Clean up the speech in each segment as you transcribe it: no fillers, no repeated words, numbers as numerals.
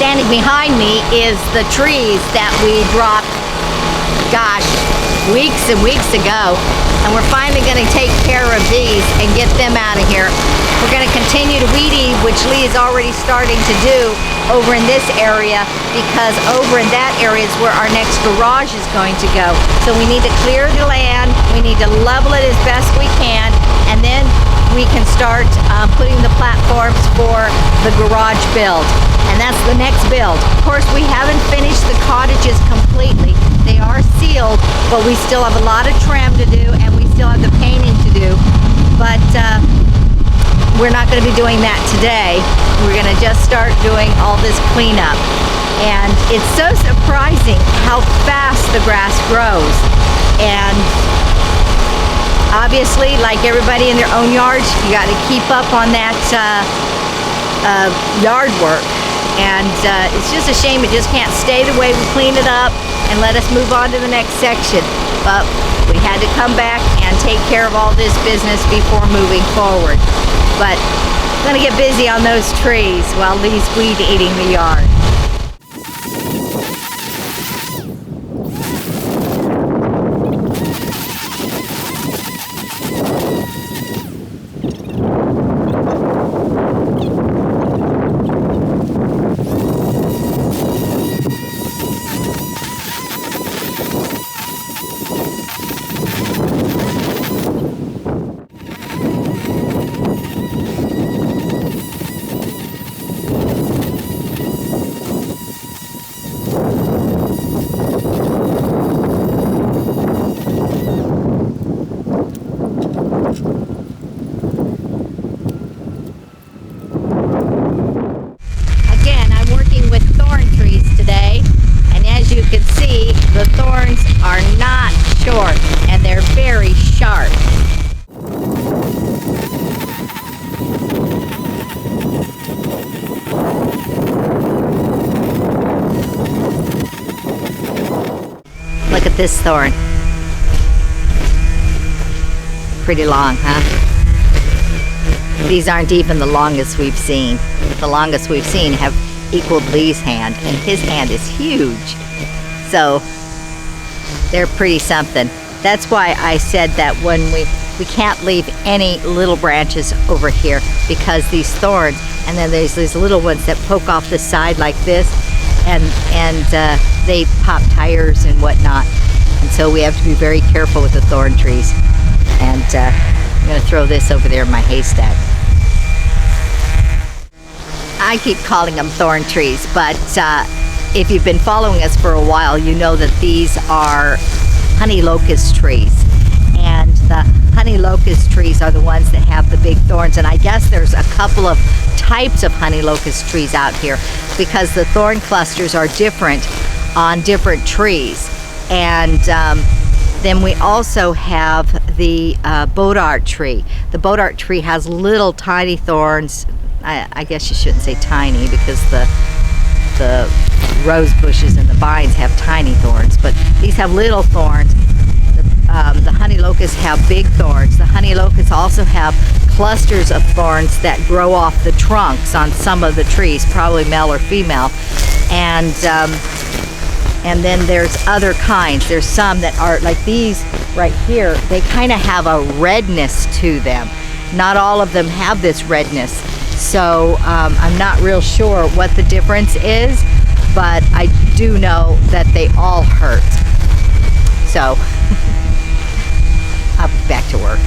Standing behind me is the trees that we dropped, gosh, weeks and weeks ago. And we're finally going to take care of these and get them out of here. We're going to continue to weed eat, which Lee is already starting to do over in this area, because over in that area is where our next garage is going to go. So we need to clear the land, we need to level it as best we can, and then we can start putting the platforms for the garage build. And that's the next build. Of course, we haven't finished the cottages completely. They are sealed, but we still have a lot of trim to do, and we still have the painting to do. But we're not going to be doing that today. We're going to just start doing all this cleanup. And it's so surprising how fast the grass grows. And obviously, like everybody in their own yards, you got to keep up on that yard work. And it's just a shame it just can't stay the way we clean it up and let us move on to the next section. But we had to come back and take care of all this business before moving forward. But I'm gonna get busy on those trees while Lee's weed eating the yard. The thorns are not short and they're very sharp. Look at this thorn. Pretty long, huh? These aren't even the longest we've seen. The longest we've seen have equaled Lee's hand, and his hand is huge. So they're pretty something. That's why I said that when we can't leave any little branches over here, because these thorns, and then there's these little ones that poke off the side like this, and they pop tires and whatnot. And so we have to be very careful with the thorn trees. And I'm going to throw this over there in my haystack. I keep calling them thorn trees, but if you've been following us for a while, you know that these are honey locust trees. And the honey locust trees are the ones that have the big thorns. And I guess there's a couple of types of honey locust trees out here, because the thorn clusters are different on different trees. And then we also have the bodark tree. The bodark tree has little tiny thorns. I guess you shouldn't say tiny, because the rose bushes and the vines have tiny thorns, but these have little thorns. The honey locusts have big thorns. The honey locusts also have clusters of thorns that grow off the trunks on some of the trees, probably male or female. And then there's other kinds. There's some that are like these right here. They kind of have a redness to them. Not all of them have this redness. So I'm not real sure what the difference is, but I do know that they all hurt. So I'll be back to work.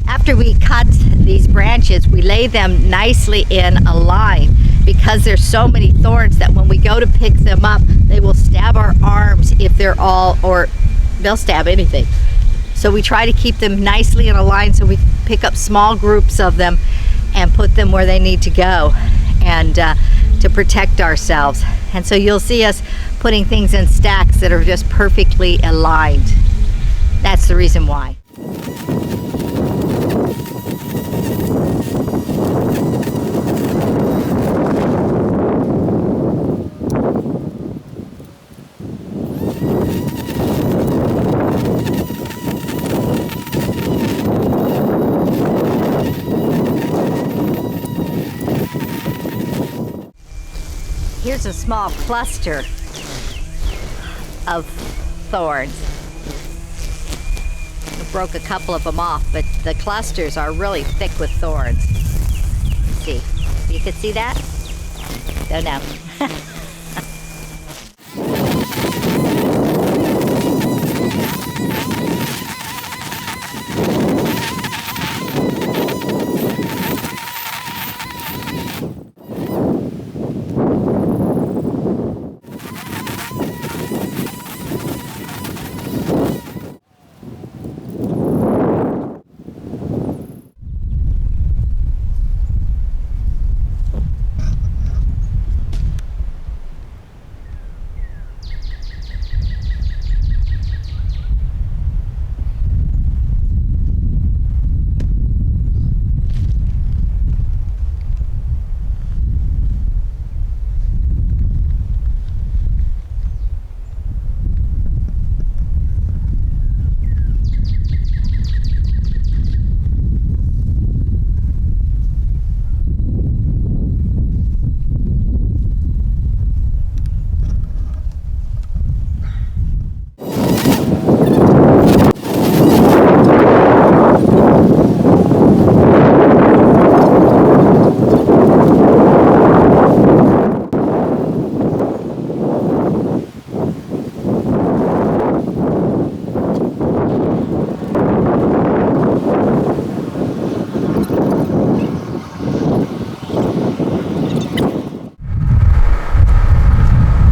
After we cut these branches, we lay them nicely in a line, because there's so many thorns that when we go to pick them up, they will stab our arms if they're all, or they'll stab anything. So we try to keep them nicely in a line so we pick up small groups of them and put them where they need to go, and to protect ourselves. And so you'll see us putting things in stacks that are just perfectly aligned. That's the reason why. Here's a small cluster of thorns. I broke a couple of them off, but the clusters are really thick with thorns. Let's see, you can see that? Don't know.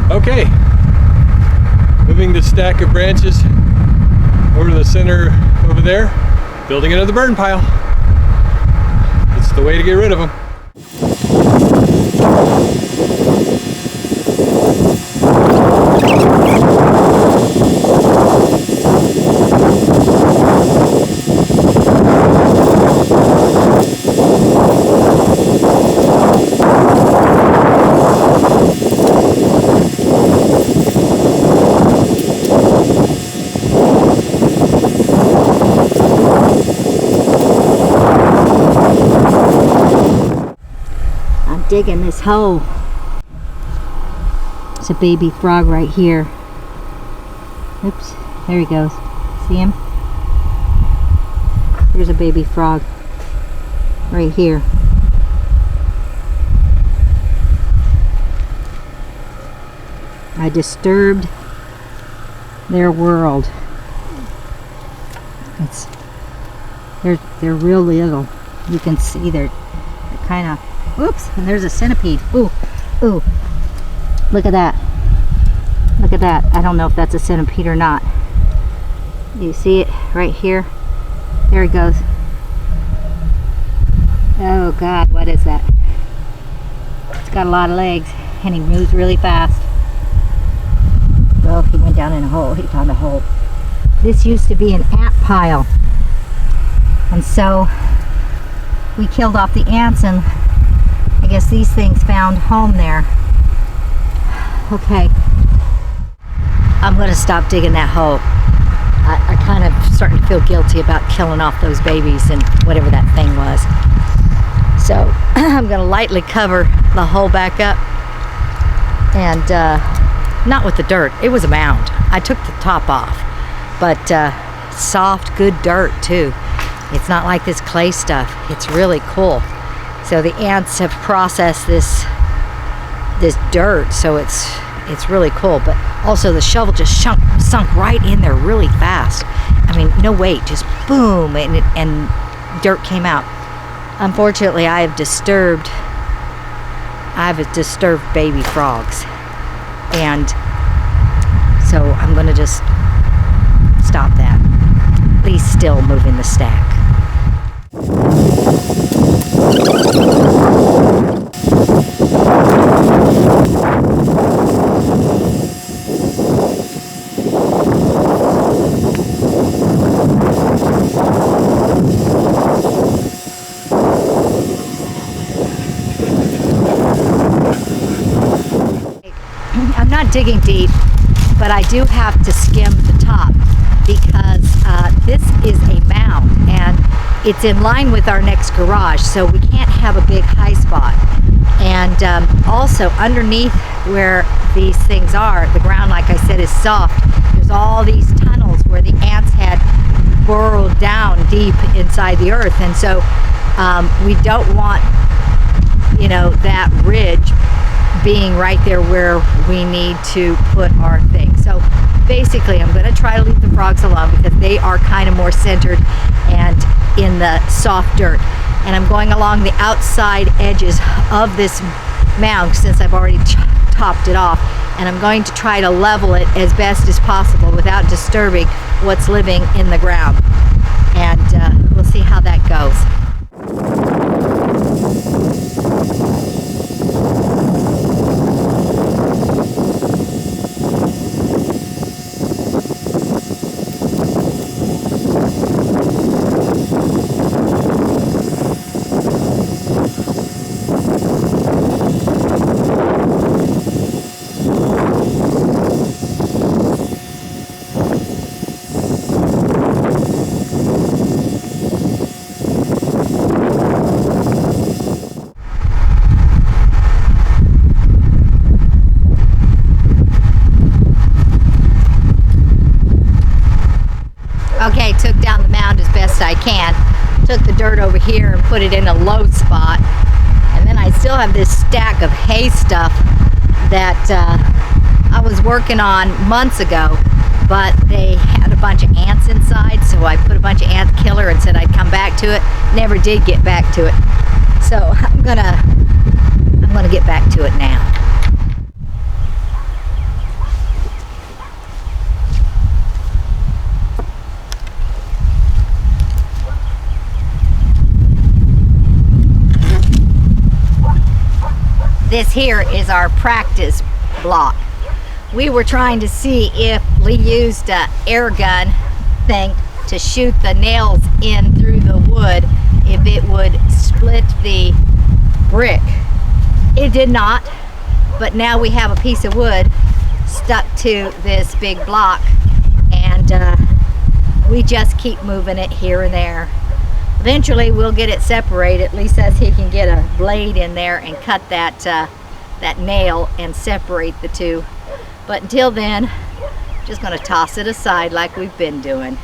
Okay, moving the stack of branches over to the center over there, building another burn pile. It's the way to get rid of them. Digging this hole. It's a baby frog right here. Oops, there he goes. See him? Here's a baby frog right here. I disturbed their world. They're real little. You can see they're kind of. Oops, and there's a centipede. Ooh, ooh. Look at that. Look at that. I don't know if that's a centipede or not. You see it right here? There he goes. Oh God, what is that? It's got a lot of legs and he moves really fast. Well, he went down in a hole. He found a hole. This used to be an ant pile. And so we killed off the ants, and I guess these things found home there. Okay. I'm going to stop digging that hole. I kind of starting to feel guilty about killing off those babies and whatever that thing was. So I'm going to lightly cover the hole back up. And not with the dirt. It was a mound. I took the top off. But soft, good dirt too. It's not like this clay stuff. It's really cool. So the ants have processed this dirt, so it's really cool. But also the shovel just sunk right in there really fast. I mean, no weight, just boom, and dirt came out. Unfortunately, I have disturbed baby frogs, and so I'm going to just stop that. He's still moving the stack. digging deep, but I do have to skim the top because this is a mound and it's in line with our next garage, so we can't have a big high spot. And also underneath where these things are, the ground, like I said, is soft. There's all these tunnels where the ants had burrowed down deep inside the earth, and so we don't want, you know, that ridge being right there where we need to put our thing. So basically I'm going to try to leave the frogs alone because they are kind of more centered and in the soft dirt, and I'm going along the outside edges of this mound since I've already topped it off, and I'm going to try to level it as best as possible without disturbing what's living in the ground, and we'll see how that goes. Okay, took down the mound as best I can. Took the dirt over here and put it in a low spot. And then I still have this stack of hay stuff that I was working on months ago, but they had a bunch of ants inside, so I put a bunch of ant killer and said I'd come back to it. Never did get back to it. So I'm gonna get back to it now. This here is our practice block. We were trying to see if Lee used an air gun thing to shoot the nails in through the wood, if it would split the brick. It did not, but now we have a piece of wood stuck to this big block, and we just keep moving it here and there. Eventually we'll get it separated. Lee says he can get a blade in there and cut that that nail and separate the two. But until then, just gonna toss it aside like we've been doing.